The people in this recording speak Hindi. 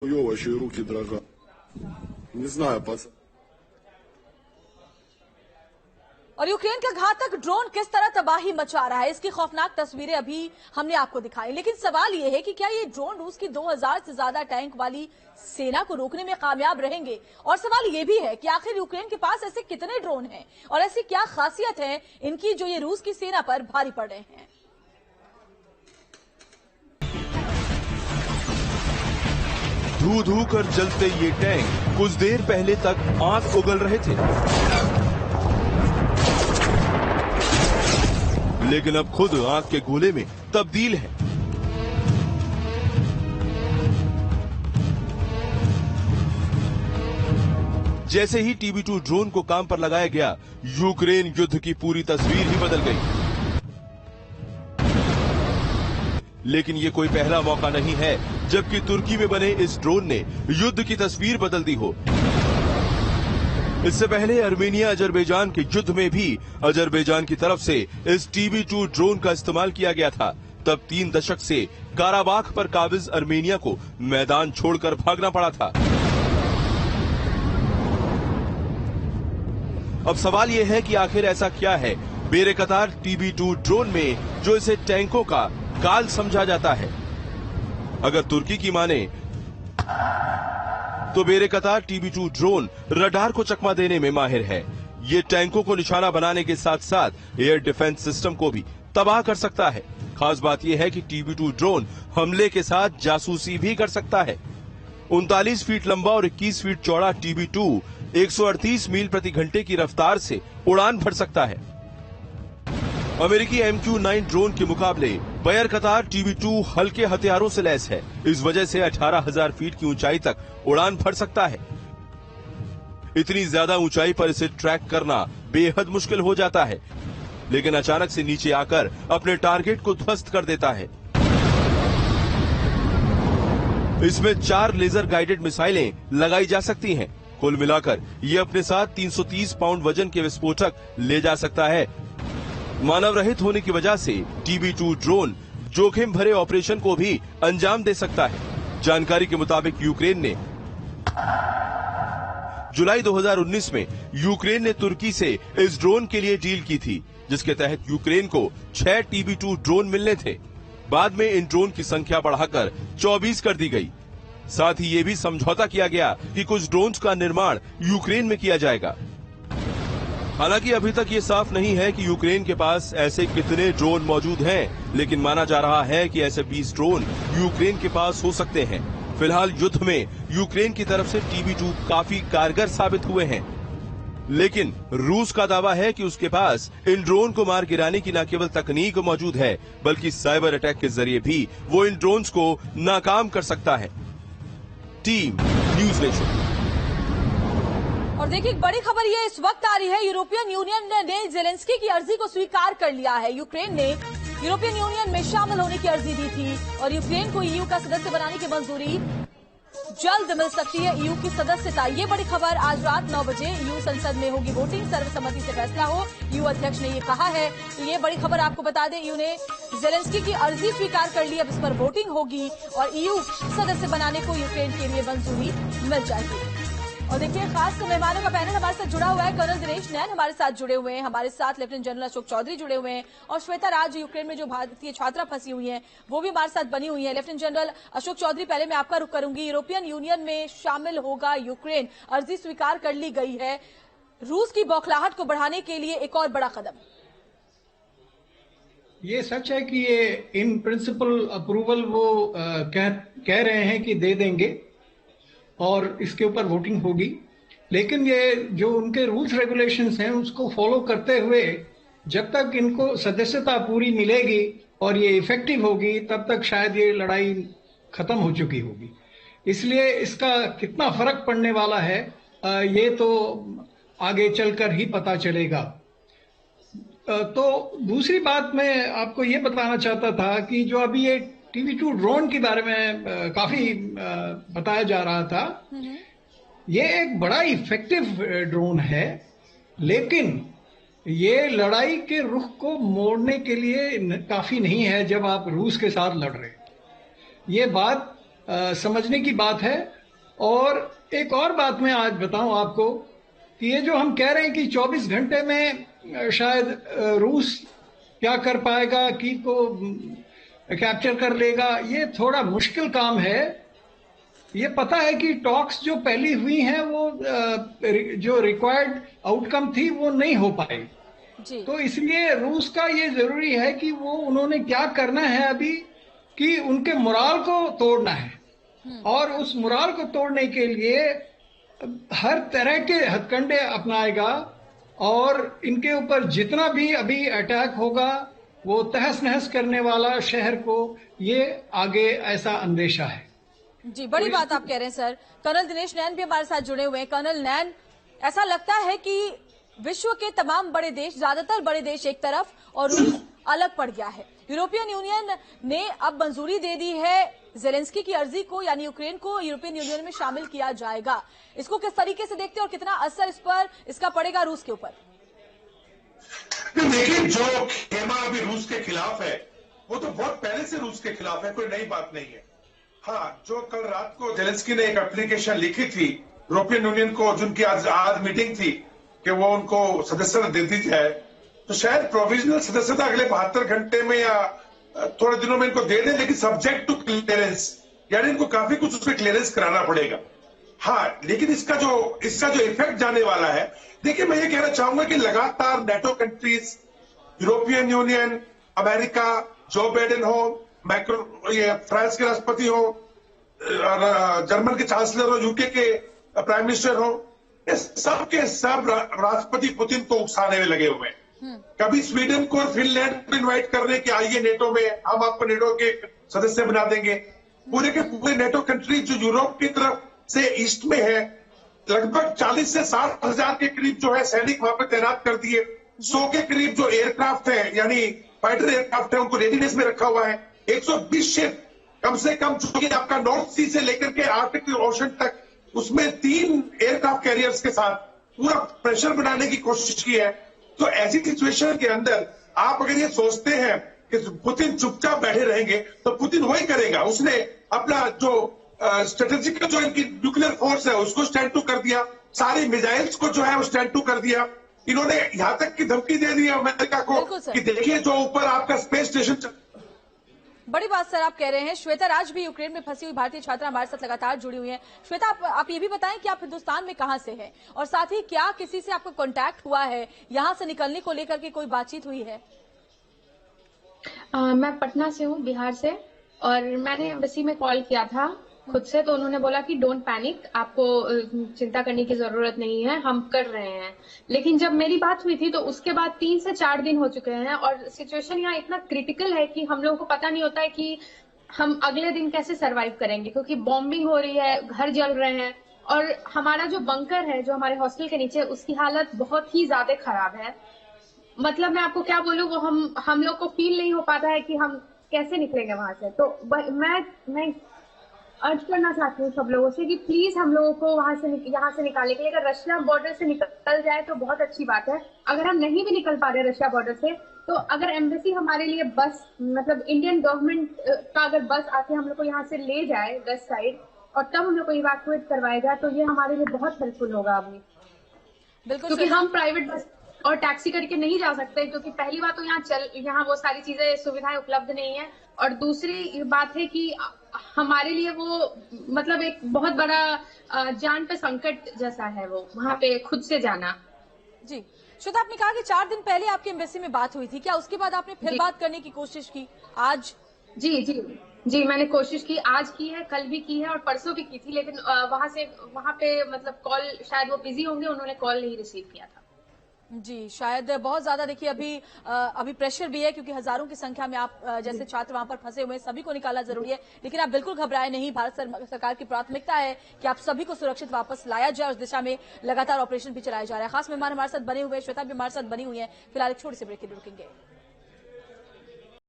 Вообще руки дрожат. Не знаю, пацан. और यूक्रेन का घातक ड्रोन किस तरह तबाही मचा रहा है, इसकी खौफनाक तस्वीरें अभी हमने आपको दिखाई। लेकिन सवाल यह है कि क्या ये ड्रोन रूस की 2000 से ज्यादा टैंक वाली सेना को रोकने में कामयाब रहेंगे। और सवाल यह भी है कि आखिर यूक्रेन के पास ऐसे कितने ड्रोन हैं और ऐसी क्या खासियत है इनकी जो ये रूस की सेना पर भारी पड़ रहे हैं। धू धू कर जलते ये टैंक कुछ देर पहले तक आंख उगल रहे थे, लेकिन अब खुद आंख के गोले में तब्दील है। जैसे ही TB2 ड्रोन को काम पर लगाया गया, यूक्रेन युद्ध की पूरी तस्वीर ही बदल गई। लेकिन ये कोई पहला मौका नहीं है जबकि तुर्की में बने इस ड्रोन ने युद्ध की तस्वीर बदल दी हो। इससे पहले अर्मेनिया अजरबैजान के युद्ध में भी अजरबैजान की तरफ से इस TB2 ड्रोन का इस्तेमाल किया गया था। तब 3 दशक से काराबाख पर काबिज अर्मेनिया को मैदान छोड़कर भागना पड़ा था। अब सवाल यह है कि आखिर ऐसा क्या है बेरेकतार TB2 ड्रोन में जो इसे टैंकों का काल समझा जाता है। अगर तुर्की की माने तो बेरेकतार TB2 ड्रोन रडार को चकमा देने में माहिर है। ये टैंकों को निशाना बनाने के साथ साथ एयर डिफेंस सिस्टम को भी तबाह कर सकता है। खास बात यह है कि TB2 ड्रोन हमले के साथ जासूसी भी कर सकता है। 39 फीट लंबा और 21 फीट चौड़ा TB2 138 मील प्रति घंटे की रफ्तार से उड़ान भर सकता है। अमेरिकी MQ-9 ड्रोन के मुकाबले बेरेकतार TB2 हल्के हथियारों से लैस है। इस वजह से 18,000 फीट की ऊंचाई तक उड़ान भर सकता है। इतनी ज्यादा ऊंचाई पर इसे ट्रैक करना बेहद मुश्किल हो जाता है, लेकिन अचानक से नीचे आकर अपने टारगेट को ध्वस्त कर देता है। इसमें 4 लेजर गाइडेड मिसाइलें लगाई जा सकती हैं। कुल मिलाकर ये अपने साथ 330 पाउंड वजन के विस्फोटक ले जा सकता है। मानव रहित होने की वजह से TB2 ड्रोन जोखिम भरे ऑपरेशन को भी अंजाम दे सकता है। जानकारी के मुताबिक यूक्रेन ने जुलाई 2019 में यूक्रेन ने तुर्की से इस ड्रोन के लिए डील की थी, जिसके तहत यूक्रेन को 6 TB2 ड्रोन मिलने थे। बाद में इन ड्रोन की संख्या बढ़ाकर 24 कर दी गई। साथ ही ये भी समझौता किया गया कि कुछ ड्रोन्स का निर्माण यूक्रेन में किया जाएगा। हालांकि अभी तक ये साफ नहीं है कि यूक्रेन के पास ऐसे कितने ड्रोन मौजूद हैं, लेकिन माना जा रहा है कि ऐसे 20 ड्रोन यूक्रेन के पास हो सकते हैं। फिलहाल युद्ध में यूक्रेन की तरफ से TB2 काफी कारगर साबित हुए हैं, लेकिन रूस का दावा है कि उसके पास इन ड्रोन को मार गिराने की न केवल तकनीक मौजूद है, बल्कि साइबर अटैक के जरिए भी वो इन ड्रोन्स को नाकाम कर सकता है। Team news nation. और देखिए, एक बड़ी खबर ये इस वक्त आ रही है, यूरोपियन यूनियन ने जेलेंस्की की अर्जी को स्वीकार कर लिया है। यूक्रेन ने यूरोपियन यूनियन में शामिल होने की अर्जी दी थी और यूक्रेन को EU का सदस्य बनाने की मंजूरी जल्द मिल सकती है। EU की सदस्यता, ये बड़ी खबर। आज रात 9 बजे EU संसद में होगी वोटिंग, सर्वसम्मति से फैसला हो, EU अध्यक्ष ने ये कहा है। तो ये बड़ी खबर आपको बता दें, EU ने जेलेंस्की की अर्जी स्वीकार कर ली। अब इस पर वोटिंग होगी और EU सदस्य बनाने को यूक्रेन के लिए मंजूरी मिल जाएगी। और देखिए, खास मेहमानों का पैनल हमारे साथ जुड़ा हुआ है। कर्नल दिनेश नैन हमारे साथ जुड़े हुए हैं, हमारे साथ लेफ्टिनेंट जनरल अशोक चौधरी जुड़े हुए हैं और श्वेता राज, यूक्रेन में जो भारतीय छात्रा फंसी हुई हैं, वो भी हमारे साथ बनी हुई है। लेफ्टिनेंट जनरल अशोक चौधरी, पहले मैं आपका रुख करूंगी। यूरोपियन यूनियन में शामिल होगा यूक्रेन, अर्जी स्वीकार कर ली गई है। रूस की बौखलाहट को बढ़ाने के लिए एक और बड़ा कदम। ये सच है कि ये इन प्रिंसिपल अप्रूवल वो कह रहे हैं कि दे देंगे और इसके ऊपर वोटिंग होगी, लेकिन ये जो उनके रूल्स रेगुलेशंस हैं उसको फॉलो करते हुए जब तक इनको सदस्यता पूरी मिलेगी और ये इफेक्टिव होगी, तब तक शायद ये लड़ाई खत्म हो चुकी होगी। इसलिए इसका कितना फर्क पड़ने वाला है ये तो आगे चलकर ही पता चलेगा। तो दूसरी बात मैं आपको ये बताना चाहता था कि जो अभी ये TB2 ड्रोन के बारे में काफी बताया जा रहा था, ये एक बड़ा इफेक्टिव ड्रोन है, लेकिन ये लड़ाई के रुख को मोड़ने के लिए काफी नहीं है जब आप रूस के साथ लड़ रहे हैं। ये बात समझने की बात है। और एक और बात मैं आज बताऊं आपको कि ये जो हम कह रहे हैं कि 24 घंटे में शायद रूस क्या कर पाएगा, की को कैप्चर कर लेगा, ये थोड़ा मुश्किल काम है। ये पता है कि टॉक्स जो पहली हुई हैं वो जो रिक्वायर्ड आउटकम थी वो नहीं हो पाई जी। तो इसलिए रूस का ये जरूरी है कि वो उन्होंने क्या करना है अभी कि उनके मोराल को तोड़ना है और उस मोराल को तोड़ने के लिए हर तरह के हथकंडे अपनाएगा और इनके ऊपर जितना भी अभी अटैक होगा वो तहस नहस करने वाला शहर को, ये आगे ऐसा अंदेशा है। जी, बड़ी बात आप कह रहे हैं सर। कर्नल दिनेश नैन भी हमारे साथ जुड़े हुए हैं। कर्नल नैन, ऐसा लगता है कि विश्व के तमाम बड़े देश, ज्यादातर बड़े देश एक तरफ और रूस अलग पड़ गया है। यूरोपियन यूनियन ने अब मंजूरी दे दी है जेलेंस्की की अर्जी को, यानी यूक्रेन को यूरोपियन यूनियन में शामिल किया जाएगा। इसको किस तरीके से देखते हैं और कितना असर इसका पड़ेगा रूस के ऊपर? देखिए, जो खेमा अभी रूस के खिलाफ है वो तो बहुत पहले से रूस के खिलाफ है, कोई नई बात नहीं है। हाँ, जो कल रात को जेलेंस्की ने एक एप्लीकेशन लिखी थी यूरोपियन यूनियन को, जिनकी आज मीटिंग थी कि वो उनको सदस्यता दे दी जाए, तो शायद प्रोविजनल सदस्यता अगले 72 घंटे में या थोड़े दिनों में इनको दे दें, लेकिन सब्जेक्ट टू क्लियरेंस, यानी इनको काफी कुछ उसमें क्लियरेंस कराना पड़ेगा। हाँ, लेकिन इसका जो इफेक्ट जाने वाला है, देखिए मैं ये कहना चाहूंगा कि लगातार NATO countries, European union, America, Joe Biden हो, मैक्रो ये फ्रांस के राष्ट्रपति हो, जर्मन के चांसलर हो, यूके के प्राइम मिनिस्टर हो, ये सब के सब राष्ट्रपति पुतिन को उकसाने में लगे हुए हैं। कभी स्वीडन को और फिनलैंड को इन्वाइट कर रहे हैं कि आइए नेटो में, हम आपको नेटो के सदस्य बना देंगे। पूरे के पूरे नेटो कंट्री जो यूरोप की तरफ से ईस्ट में है, लगभग 40 से 60 हजार के करीब जो है सैनिक वहां पर तैनात कर दिए। 100 के करीब जो एयरक्राफ्ट है, यानी फाइटर एयरक्राफ्ट है, उनको रेडीनेस में रखा हुआ है। 120 शिप कम से कम, जो कि आपका नॉर्थ सी से लेकर के आर्कटिक ओशन तक, उसमें 3 एयरक्राफ्ट कैरियर्स के साथ पूरा प्रेशर बनाने की कोशिश की है। तो ऐसी सिचुएशन के अंदर आप अगर ये सोचते हैं कि पुतिन चुपचाप बैठे रहेंगे, तो पुतिन वही करेगा। उसने अपना जो स्ट्रेटेजिक जो इनकी न्यूक्लियर फोर्स है उसको स्टैंड टू कर दिया, सारी मिसाइल्स को जो है वो स्टैंड टू कर दिया। इन्होंने यहां तक की धमकी दे दी है अमेरिका को कि देखिए जो ऊपर आपका स्पेस स्टेशन। बड़ी बात सर आप कह रहे हैं। श्वेता राज भी यूक्रेन में फंसी हुई भारतीय छात्रा हमारे साथ लगातार जुड़ी हुई हैं। श्वेता, आप ये भी बताएं कि आप हिंदुस्तान में कहां से हैं और साथ ही क्या किसी से आपका कांटेक्ट हुआ है, यहां से निकलने को लेकर के कोई बातचीत हुई है? मैं पटना से हूँ, बिहार से, और मैंने एम्बेसी में कॉल किया था खुद से, तो उन्होंने बोला कि डोंट पैनिक, आपको चिंता करने की जरूरत नहीं है, हम कर रहे हैं। लेकिन जब मेरी बात हुई थी तो उसके बाद 3 से 4 दिन हो चुके हैं और सिचुएशन यहाँ इतना क्रिटिकल है कि हम लोगों को पता नहीं होता है कि हम अगले दिन कैसे सरवाइव करेंगे, क्योंकि बॉम्बिंग हो रही है, घर जल रहे हैं और हमारा जो बंकर है जो हमारे हॉस्टल के नीचे, उसकी हालत बहुत ही ज्यादा खराब है। मतलब मैं आपको क्या बोलूँ, वो हम लोग को फील नहीं हो पाता है कि हम कैसे निकलेंगे वहां से। तो मैं अर्ज करना चाहती हूँ सब लोगों से कि प्लीज हम लोगों को यहाँ से निकालने के लिए, अगर रशिया बॉर्डर से निकल जाए तो बहुत अच्छी बात है। अगर हम नहीं भी निकल पा रहे रशिया बॉर्डर से, तो अगर एम्बेसी हमारे लिए बस, मतलब इंडियन गवर्नमेंट का अगर बस आके हम लोग को यहाँ से ले जाए वेस्ट साइड और तब हम लोग को इवैक्यूएट करवाया जाए, तो ये हमारे लिए बहुत हेल्पफुल होगा अभी। बिल्कुल, क्योंकि हम प्राइवेट बस और टैक्सी करके नहीं जा सकते, क्योंकि पहली बात तो यहाँ वो सारी चीजें, सुविधाएं उपलब्ध नहीं है, और दूसरी बात है कि हमारे लिए वो मतलब एक बहुत बड़ा जान पे संकट जैसा है वो वहां पे खुद से जाना। जी श्वेता, आपने कहा कि 4 दिन पहले आपकी एम्बेसी में बात हुई थी, क्या उसके बाद आपने फिर बात करने की कोशिश की आज? जी मैंने कोशिश की, आज की है, कल भी की है और परसों भी की थी, लेकिन वहां पे मतलब कॉल, शायद वो बिजी होंगे, उन्होंने कॉल नहीं रिसीव किया था। जी, शायद बहुत ज्यादा, देखिए अभी प्रेशर भी है क्योंकि हजारों की संख्या में आप जैसे छात्र वहां पर फंसे हुए हैं, सभी को निकाला जरूरी है। लेकिन आप बिल्कुल घबराए नहीं, भारत सरकार की प्राथमिकता है कि आप सभी को सुरक्षित वापस लाया जाए, उस दिशा में लगातार ऑपरेशन भी चलाया जा रहा है। खास मेहमान हमारे साथ बने हुए, श्वेता भी हमारे साथ बनी हुई है। फिलहाल एक छोटी सी ब्रेक के लिए रुकेंगे।